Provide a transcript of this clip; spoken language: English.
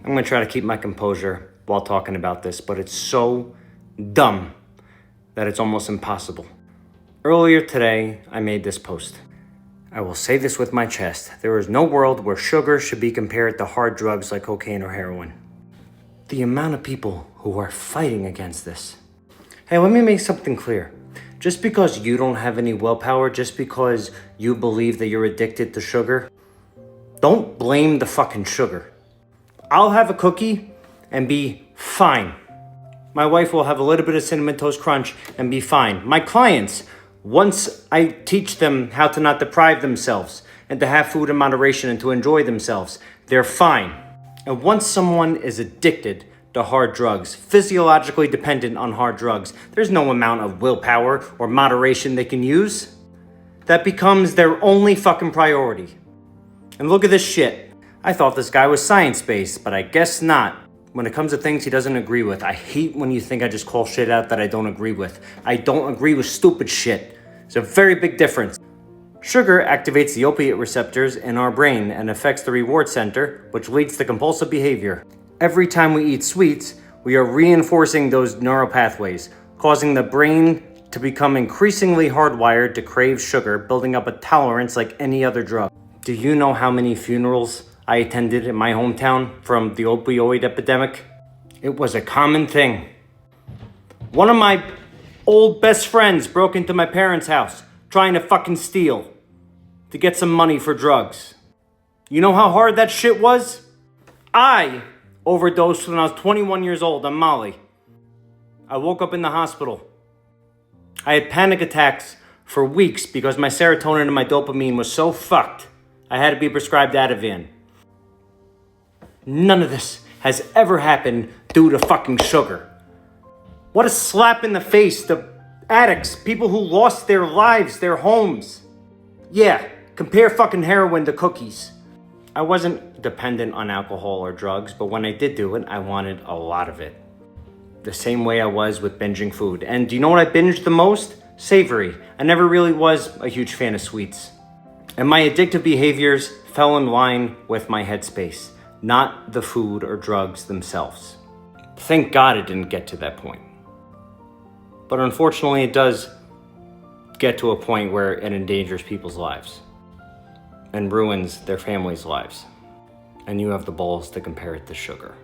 I'm gonna try to keep my composure while talking about this, but it's so dumb that it's almost impossible. Earlier today, I made this post. I will say this with my chest. There is no world where sugar should be compared to hard drugs like cocaine or heroin. The amount of people who are fighting against this. Hey, let me make something clear. Just because you don't have any willpower, just because you believe that you're addicted to sugar, don't blame the fucking sugar. I'll have a cookie and be fine. My wife will have a little bit of Cinnamon Toast Crunch and be fine. My clients, once I teach them how to not deprive themselves and to have food in moderation and to enjoy themselves, they're fine. And once someone is addicted to hard drugs, physiologically dependent on hard drugs, there's no amount of willpower or moderation they can use. That becomes their only fucking priority. And look at this shit. I thought this guy was science-based, but I guess not. When it comes to things he doesn't agree with, I hate when you think I just call shit out that I don't agree with. I don't agree with stupid shit. It's a very big difference. Sugar activates the opiate receptors in our brain and affects the reward center, which leads to compulsive behavior. Every time we eat sweets, we are reinforcing those neural pathways, causing the brain to become increasingly hardwired to crave sugar, building up a tolerance like any other drug. Do you know how many funerals I attended in my hometown from the opioid epidemic? It was a common thing. One of my old best friends broke into my parents' house trying to fucking steal to get some money for drugs. You know how hard that shit was? I overdosed when I was 21 years old on Molly. I woke up in the hospital. I had panic attacks for weeks because my serotonin and my dopamine was so fucked. I had to be prescribed Ativan. None of this has ever happened due to fucking sugar. What a slap in the face to addicts, people who lost their lives, their homes. Yeah, compare fucking heroin to cookies. I wasn't dependent on alcohol or drugs, but when I did do it, I wanted a lot of it. The same way I was with binging food. And do you know what I binged the most? Savory. I never really was a huge fan of sweets. And my addictive behaviors fell in line with my headspace, not the food or drugs themselves. Thank God it didn't get to that point. But unfortunately, it does get to a point where it endangers people's lives and ruins their families' lives. And you have the balls to compare it to sugar.